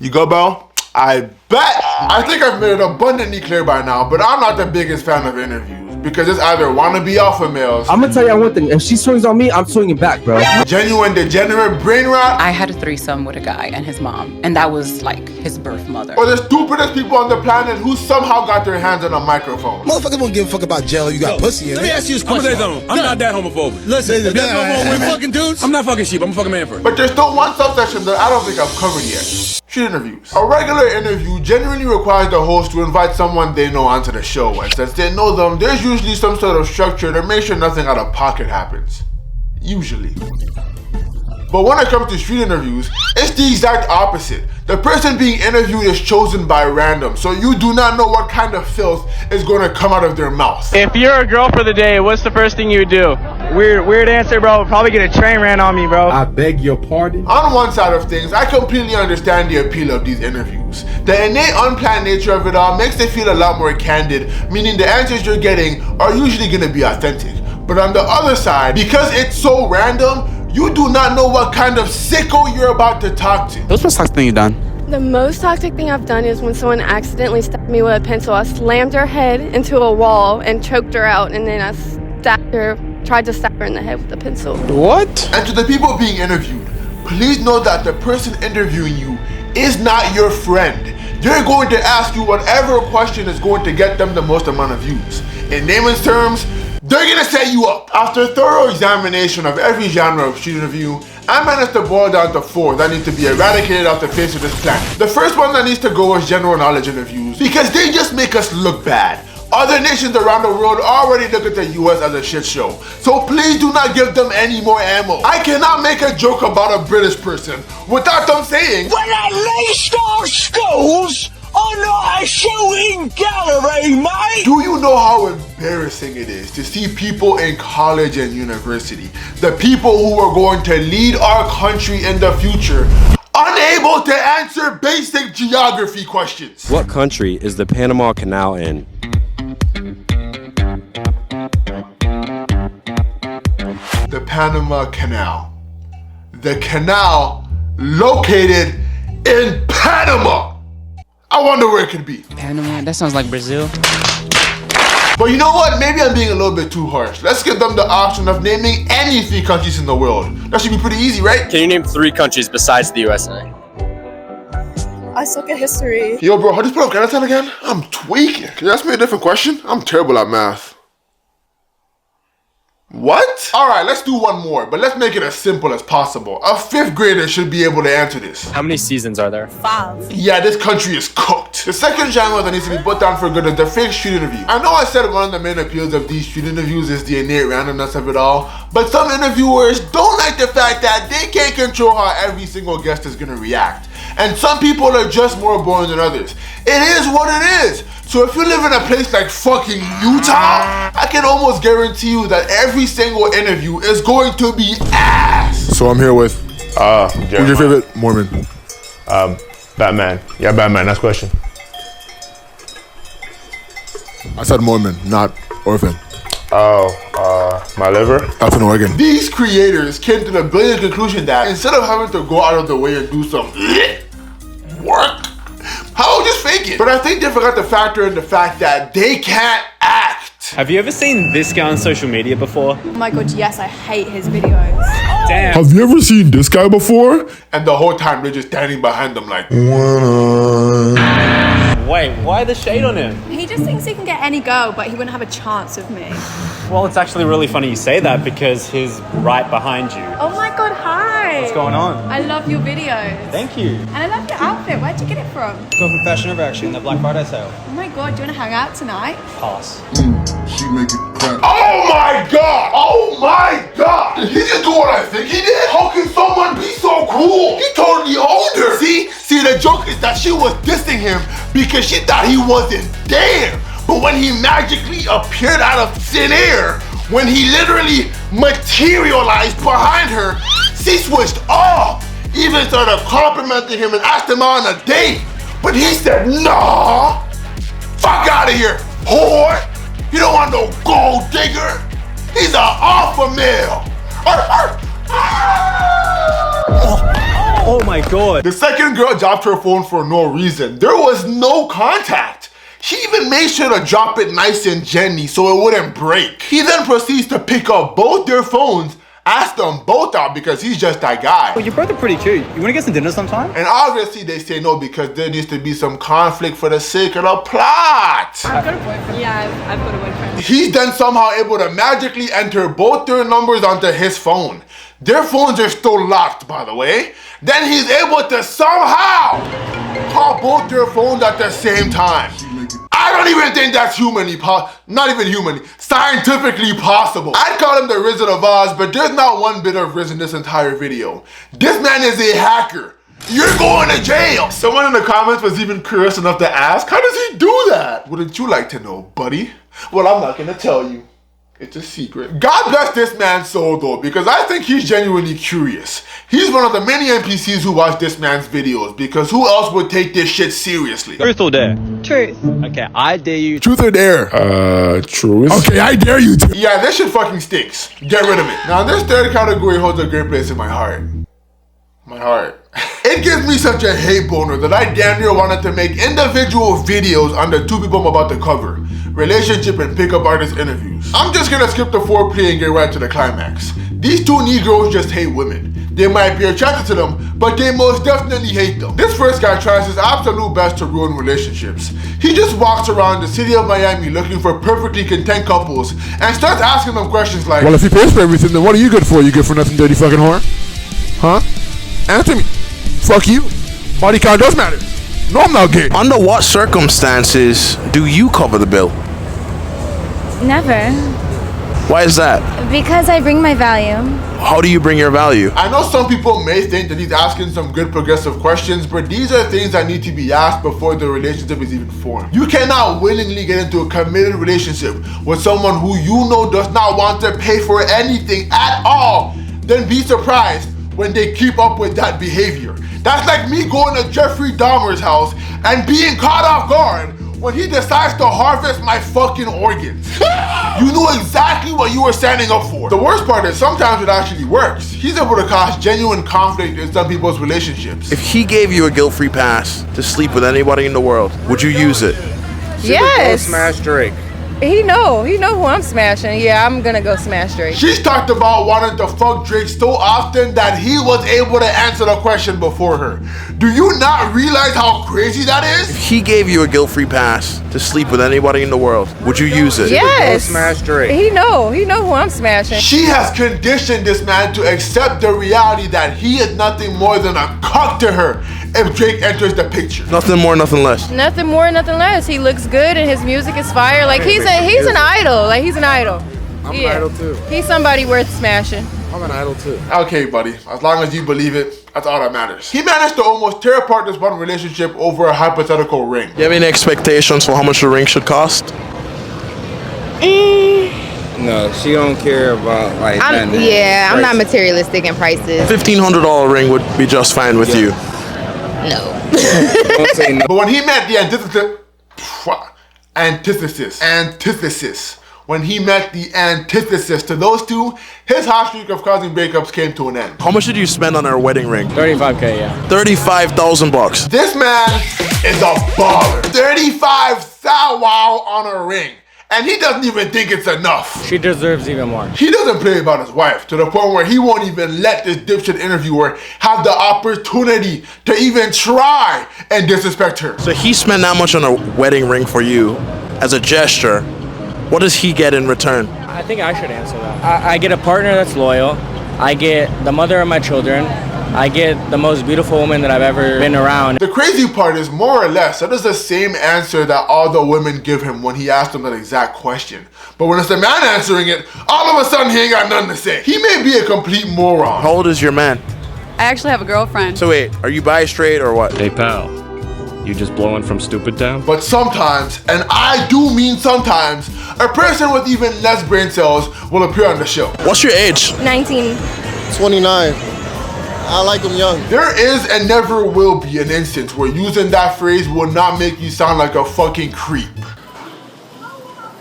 You go, Belle? I bet. I think I've made it abundantly clear by now, but I'm not the biggest fan of interviews because it's either wannabe alpha males. I'm gonna tell you one thing. If she swings on me, I'm swinging back, bro. Genuine degenerate brain rot. I had a threesome with a guy and his mom, and that was like his birth mother. Or the stupidest people on the planet who somehow got their hands on a microphone. Motherfuckers won't give a fuck about jail. You got pussy in it. Let me ask you this question. I'm not that homophobic. Listen, if that's no more fucking dudes, I'm not fucking sheep. I'm a fucking man first. But there's still one subsection that I don't think I've covered yet. Street interviews. A regular interview generally requires the host to invite someone they know onto the show, and since they know them, there's usually some sort of structure to make sure nothing out of pocket happens. Usually. But when it comes to street interviews, it's the exact opposite. The person being interviewed is chosen by random, so you do not know what kind of filth is going to come out of their mouth. If you're a girl for the day, what's the first thing you would do? Weird answer, bro. Probably get a train ran on me, bro. I beg your pardon? On one side of things, I completely understand the appeal of these interviews. The innate, unplanned nature of it all makes it feel a lot more candid, meaning the answers you're getting are usually going to be authentic. But on the other side, because it's so random, you do not know what kind of sicko you're about to talk to. What's the most toxic thing you've done? The most toxic thing I've done is when someone accidentally stabbed me with a pencil. I slammed her head into a wall and choked her out, and then I tried to stab her in the head with a pencil. What? And to the people being interviewed, please know that the person interviewing you is not your friend. They're going to ask you whatever question is going to get them the most amount of views. In layman's terms, they're gonna set you up. After thorough examination of every genre of street interview, I managed to boil down to 4 that need to be eradicated off the face of this planet. The first one that needs to go is general knowledge interviews because they just make us look bad. Other nations around the world already look at the US as a shit show, so please do not give them any more ammo. I cannot make a joke about a British person without them saying, "When at least our schools are not a shooting gallery, mate!" Do you know how embarrassing it is to see people in college and university, the people who are going to lead our country in the future, unable to answer basic geography questions? What country is the Panama Canal in? The Panama Canal. The canal located in Panama. I wonder where it could be. Panama? That sounds like Brazil. But you know what? Maybe I'm being a little bit too harsh. Let's give them the option of naming any 3 countries in the world. That should be pretty easy, right? Can you name 3 countries besides the USA? I suck at history. Yo, bro, how do you spell Afghanistan again? I'm tweaking. Can you ask me a different question? I'm terrible at math. What? All right, let's do one more, but let's make it as simple as possible. A 5th grader should be able to answer this. How many seasons are there? 5. Yeah, this country is cooked. The second genre that needs to be put down for good is the fake street interview. I know I said one of the main appeals of these street interviews is the innate randomness of it all, but some interviewers don't like the fact that they can't control how every single guest is gonna react. And some people are just more boring than others. It is what it is. So if you live in a place like fucking Utah, I can almost guarantee you that every single interview is going to be ass. So I'm here with, who's your favorite Mormon? Batman. Yeah, Batman, next question. I said Mormon, not orphan. My liver? That's an organ. These creators came to the brilliant conclusion that instead of having to go out of the way and do some work, how about just fake it? But I think they forgot to factor in the fact that they can't act. Have you ever seen this guy on social media before? Oh my god, yes, I hate his videos. Damn. Have you ever seen this guy before? And the whole time they're just standing behind them like, Wait, why the shade on him? He just thinks he can get any girl, but he wouldn't have a chance with me. Well, it's actually really funny you say that because he's right behind you. Oh my god, hi! What's going on? I love your videos. Thank you. And I love your outfit. Where'd you get it from? Got from Fashion Over actually in the Black Friday sale. Oh my god, do you want to hang out tonight? Pass. She make it clap. Oh my god! Oh my god! Did he just do what I think he did? How can someone be so cruel? He totally owned her. See, the joke is that she was dissing him because she thought he wasn't there. But when he magically appeared out of thin air, when he literally materialized behind her, she switched off. Even started complimenting him and asked him on a date. But he said, nah, fuck out of here, whore. You don't want no gold digger. He's an alpha male. Oh my god. The second girl dropped her phone for no reason. There was no contact. She even made sure to drop it nice and gently so it wouldn't break. He then proceeds to pick up both their phones, ask them both out because he's just that guy. Well, you're both are pretty cute. You wanna get some dinner sometime? And obviously they say no because there needs to be some conflict for the sake of the plot. I've got a boyfriend. Yeah, I've got a boyfriend. He's then somehow able to magically enter both their numbers onto his phone. Their phones are still locked, by the way. Then he's able to somehow call both their phones at the same time. I don't even think that's scientifically possible. I'd call him the Wizard of Oz, but there's not one bit of Riz in this entire video. This man is a hacker. You're going to jail. Someone in the comments was even curious enough to ask, how does he do that? Wouldn't you like to know, buddy? Well, I'm not gonna tell you. It's a secret. God bless this man's soul though, because I think he's genuinely curious. He's one of the many NPCs who watch this man's videos, because who else would take this shit seriously? Truth or dare? Truth. Okay, I dare you. Truth or dare? Truth. Okay, I dare you to. Yeah, this shit fucking stinks. Get rid of it. Now this third category holds a great place in my heart. My heart. It gives me such a hate boner that I damn near wanted to make individual videos on the two people I'm about to cover. Relationship and pickup artist interviews. I'm just gonna skip the foreplay and get right to the climax. These two Negroes just hate women. They might be attracted to them, but they most definitely hate them. This first guy tries his absolute best to ruin relationships. He just walks around the city of Miami looking for perfectly content couples and starts asking them questions like, well, if he pays for everything, then what are you good for? You good for nothing, dirty fucking whore? Huh? Answer me. Fuck you. Body count does matter. No, I'm not gay. Under what circumstances do you cover the bill? Never. Why is that? Because I bring my value. How do you bring your value? I know some people may think that he's asking some good progressive questions, but these are things that need to be asked before the relationship is even formed. You cannot willingly get into a committed relationship with someone who you know does not want to pay for anything at all, then be surprised when they keep up with that behavior. That's like me going to Jeffrey Dahmer's house and being caught off guard when he decides to harvest my fucking organs. You knew exactly what you were standing up for. The worst part is sometimes it actually works. He's able to cause genuine conflict in some people's relationships. If he gave you a guilt-free pass to sleep with anybody in the world, would you use it? Go Yes. smash Drake. He know who I'm smashing. Yeah, I'm gonna go smash Drake. She's talked about wanting to fuck Drake so often that he was able to answer the question before her. Do you not realize how crazy that is? If he gave you a guilt-free pass to sleep with anybody in the world, would you use it? Yes. Go smash Drake. He know who I'm smashing. She has conditioned this man to accept the reality that he is nothing more than a cuck to her if Drake enters the picture. Nothing more, nothing less. Nothing more, nothing less. He looks good and his music is fire. Like he's an idol. Like he's an idol. I'm an idol too. He's somebody worth smashing. I'm an idol too. Okay, buddy. As long as you believe it, that's all that matters. He managed to almost tear apart this one relationship over a hypothetical ring. Do you have any expectations for how much the ring should cost? No, she don't care about like I'm not materialistic in prices. $1,500 ring would be just fine with you. No. Don't say no. But when he met the when he met the antithesis to those two, his hot streak of causing breakups came to an end. How much did you spend on her wedding ring? $35K, yeah. $35,000. This man is a baller. $35,000 on a ring. And he doesn't even think it's enough. She deserves even more. He doesn't play about his wife to the point where he won't even let this dipshit interviewer have the opportunity to even try and disrespect her. So he spent that much on a wedding ring for you as a gesture. What does he get in return? I think I should answer that. I get a partner that's loyal. I get the mother of my children. I get the most beautiful woman that I've ever been around. The crazy part is, more or less, that is the same answer that all the women give him when he asked them that exact question. But when it's the man answering it, all of a sudden he ain't got nothing to say. He may be a complete moron. How old is your man? I actually have a girlfriend. So wait, are you bi, straight, or what? Hey pal, you just blowing from stupid town? But sometimes, and I do mean sometimes, a person with even less brain cells will appear on the show. What's your age? 19. 29. I like them young. There is and never will be an instance where using that phrase will not make you sound like a fucking creep.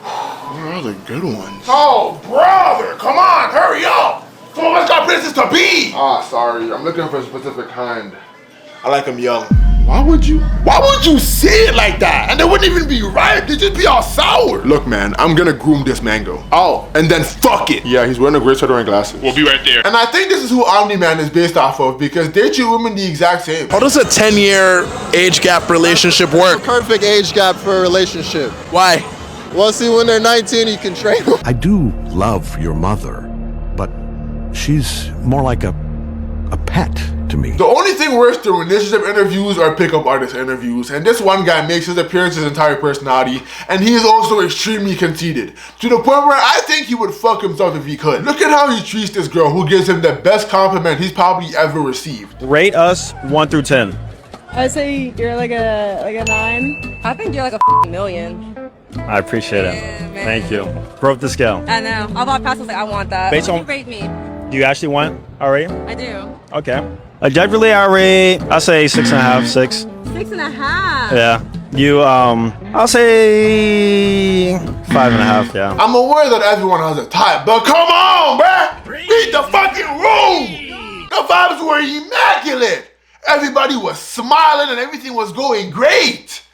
What are the good ones? Oh, brother, come on, hurry up. Oh, what's got princess to be? Ah, sorry. I'm looking for a specific kind. I like them young. Why would you say it like that? And they wouldn't even be ripe, they'd just be all sour. Look, man, I'm gonna groom this mango. Oh, and then fuck it. Yeah, he's wearing a gray sweater and glasses. We'll be right there. And I think this is who Omni-Man is based off of because they treat women the exact same. How does a 10-year age gap relationship work? Perfect age gap for a relationship. Why? Well, see, when they're 19, you can train them. I do love your mother, but she's more like a pet to me. The only thing worse than relationship interviews are pickup artist interviews, and this one guy makes his appearance his entire personality, and he is also extremely conceited, to the point where I think he would fuck himself if he could. Look at how he treats this girl who gives him the best compliment he's probably ever received. Rate us 1 through 10. I'd say you're like a 9. I think you're like a million. I appreciate it. Thank you. Broke the scale. I know. I walked past, I was like, I want that. Based on- Rate me. Do you actually want a rate? I do. Okay. Objectively, I rate, I'll say 6.5, 6. 6.5. Yeah. You, I'll say 5.5, yeah. I'm aware that everyone has a type, but come on, bruh! Read the fucking room! The vibes were immaculate! Everybody was smiling and everything was going great!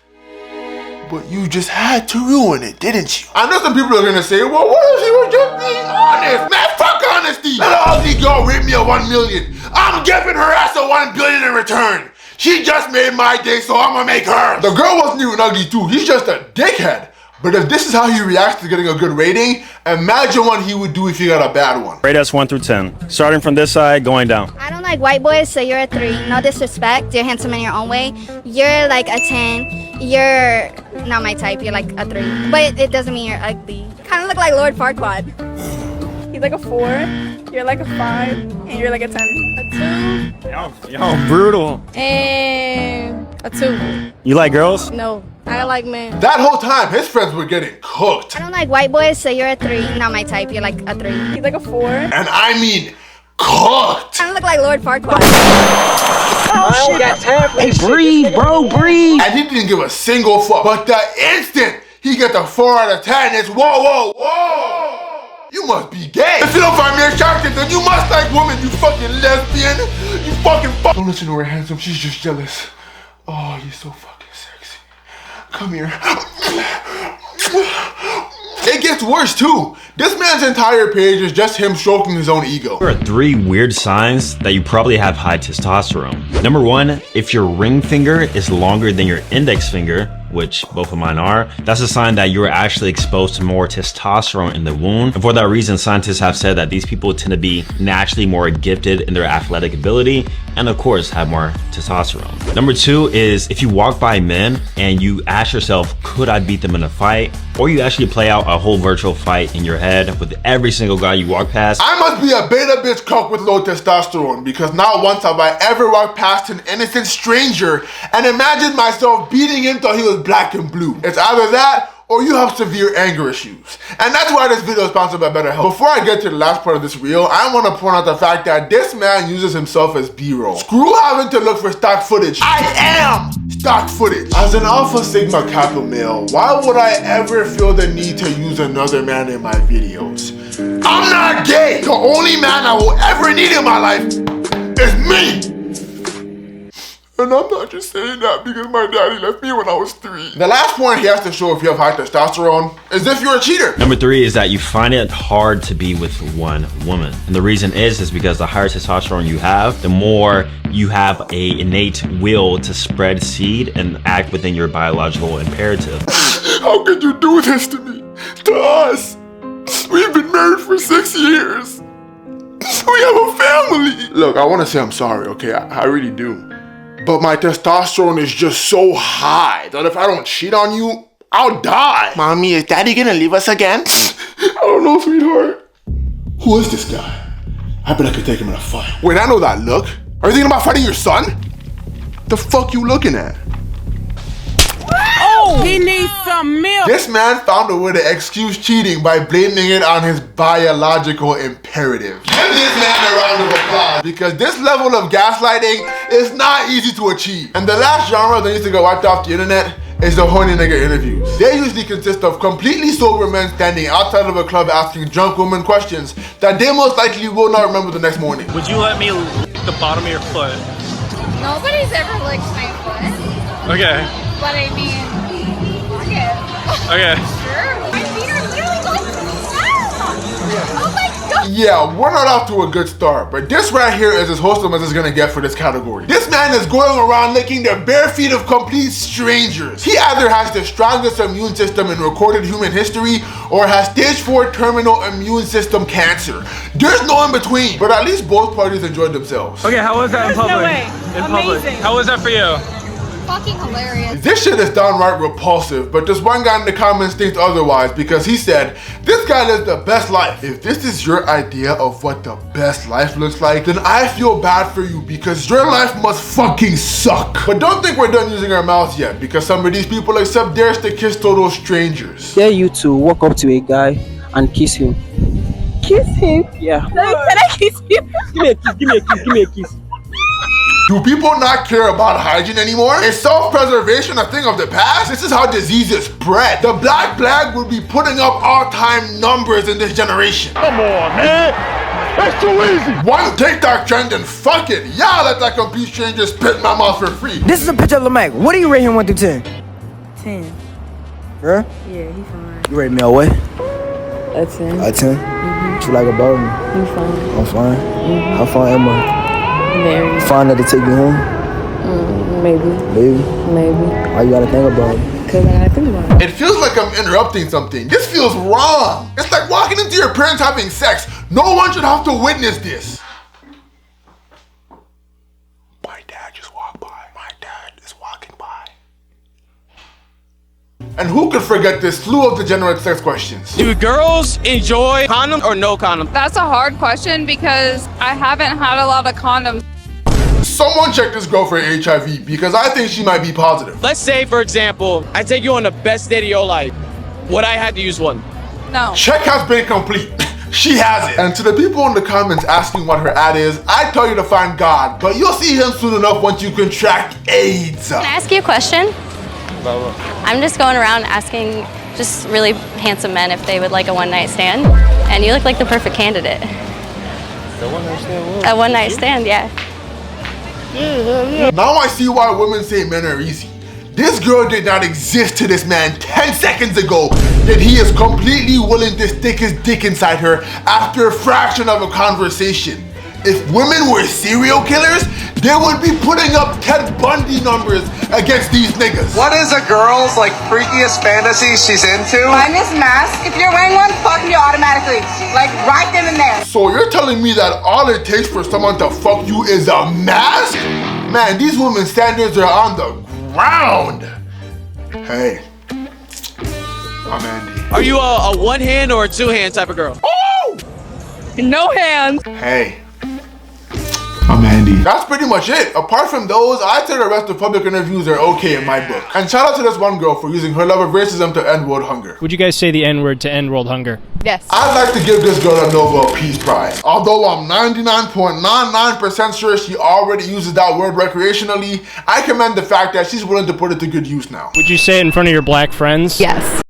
But you just had to ruin it, didn't you? I know some people are gonna say, well, what if he was just being honest? Man, fuck honesty! Let an ugly girl rate me a 1 million. I'm giving her ass a 1 billion in return. She just made my day, so I'm gonna make her. The girl wasn't even ugly too, he's just a dickhead. But if this is how he reacts to getting a good rating, imagine what he would do if he got a bad one. Rate us 1 through 10. Starting from this side, going down. I don't like white boys, so you're a 3. No disrespect, you're handsome in your own way. You're like a 10. You're not my type, you're like a 3. But it doesn't mean you're ugly. Kind of look like Lord Farquaad. He's like a 4. You're like a 5. And you're like a 10. A 2. Yo, brutal. And a 2. You like girls? No, I like men. That whole time, his friends were getting cooked. I don't like white boys, so you're a 3. Not my type, you're like a 3. He's like a 4. And I mean, cooked. Kind of look like Lord Farquaad. Oh, shit. Got time for hey, breathe, bro, breathe. And he didn't give a single fuck. But the instant he get the 4 out of 10, it's whoa, whoa, whoa. You must be gay. If you don't find me attractive, then you must like women, you fucking lesbian. You fucking fuck. Don't listen to her, handsome. She's just jealous. Oh, you're so fucking sexy. Come here. It gets worse too. This man's entire page is just him stroking his own ego. There are 3 weird signs that you probably have high testosterone. Number 1, if your ring finger is longer than your index finger, which both of mine are, that's a sign that you're actually exposed to more testosterone in the womb. And for that reason, scientists have said that these people tend to be naturally more gifted in their athletic ability and of course have more testosterone. Number 2 is if you walk by men and you ask yourself, could I beat them in a fight? Or you actually play out a whole virtual fight in your head with every single guy you walk past. I must be a beta bitch cuck with low testosterone because not once have I ever walked past an innocent stranger and imagined myself beating him till he was black and blue. It's either that or you have severe anger issues. And that's why this video is sponsored by BetterHelp. Before I get to the last part of this reel, I want to point out the fact that this man uses himself as B-roll. Screw having to look for stock footage. I am stock footage. As an Alpha Sigma Kappa male, why would I ever feel the need to use another man in my videos? I'm not gay. The only man I will ever need in my life is me. And I'm not just saying that because my daddy left me when I was 3. The last point he has to show if you have high testosterone is if you're a cheater. Number 3 is that you find it hard to be with one woman. And the reason is because the higher testosterone you have, the more you have a innate will to spread seed and act within your biological imperative. How could you do this to me? To us? We've been married for 6 years. We have a family. Look, I want to say I'm sorry, okay? I really do. But my testosterone is just so high that if I don't cheat on you, I'll die. Mommy, is daddy gonna leave us again? I don't know, sweetheart. Who is this guy? I bet I could take him in a fight. Wait, I know that look. Are you thinking about fighting your son? The fuck you looking at? Oh, he needs some milk. This man found a way to excuse cheating by blaming it on his biological imperative. Give this man a round of applause because this level of gaslighting is not easy to achieve. And the last genre that needs to get wiped off the internet is the horny nigga interviews. They usually consist of completely sober men standing outside of a club asking drunk women questions that they most likely will not remember the next morning. Would you let me lick the bottom of your foot? Nobody's ever licked my foot. Okay. But I mean, fuck it. Okay. Sure. My feet are really going to Oh my god. Yeah, we're not off to a good start, but this right here is as wholesome as it's gonna get for this category. This man is going around licking the bare feet of complete strangers. He either has the strongest immune system in recorded human history or has stage 4 terminal immune system cancer. There's no in between, but at least both parties enjoyed themselves. Okay, how was that in public? No way. In public. How was that for you? Fucking hilarious. This shit is downright repulsive, but this one guy in the comments thinks otherwise because he said, this guy lives the best life. If this is your idea of what the best life looks like, then I feel bad for you because your life must fucking suck. But don't think we're done using our mouths yet, because some of these people accept theirs to kiss total strangers. Dare you to walk up to a guy and kiss him. Kiss him? Yeah. Can I kiss you? Give me a kiss, give me a kiss, give me a kiss. Do people not care about hygiene anymore? Is self-preservation a thing of the past? This is how diseases spread. The Black Plague would be putting up all-time numbers in this generation. Come on, man. That's too easy. One TikTok trend and fuck it. Yeah, let that complete stranger spit in my mouth for free. This is a picture of Lamech. What do you rate him 1 through 10? 10. Huh? Yeah, he fine. You rate me a what? A 10. A 10? What you like about me? You fine. I'm fine. How fine am I? Very. Fine enough to take you home? Maybe. Maybe? Maybe. Why you gotta think about it? Cause I gotta think about it. It feels like I'm interrupting something. This feels wrong. It's like walking into your parents having sex. No one should have to witness this. My dad just walked by. My dad is walking by. And who could forget this slew of degenerate sex questions? Do girls enjoy condom or no condom? That's a hard question because I haven't had a lot of condoms. Someone check this girl for HIV because I think she might be positive. Let's say, for example, I take you on the best date of your life. Would I have to use one? No. Check has been complete. She has it. And to the people in the comments asking what her ad is, I tell you to find God, but you'll see him soon enough once you contract AIDS. Can I ask you a question? I'm just going around asking just really handsome men if they would like a one-night stand, and you look like the perfect candidate. The one-night stand what? A one-night stand, yeah. Yeah. Now I see why women say men are easy. This girl did not exist to this man 10 seconds ago, yet he is completely willing to stick his dick inside her after a fraction of a conversation. If women were serial killers, they would be putting up Ted Bundy numbers against these niggas. What is a girl's freakiest fantasy she's into? Mine is mask. If you're wearing one, fuck you automatically. Right then and there. So you're telling me that all it takes for someone to fuck you is a mask? Man, these women's standards are on the ground. Hey, I'm Andy. Are you a one-hand or a two-hand type of girl? Oh! No hands. Hey, I'm Andy. That's pretty much it. Apart from those, I'd say the rest of public interviews are okay in my book. And shout out to this one girl for using her love of racism to end world hunger. Would you guys say the N-word to end world hunger? Yes. I'd like to give this girl a Nobel Peace Prize. Although I'm 99.99% sure she already uses that word recreationally, I commend the fact that she's willing to put it to good use now. Would you say it in front of your black friends? Yes.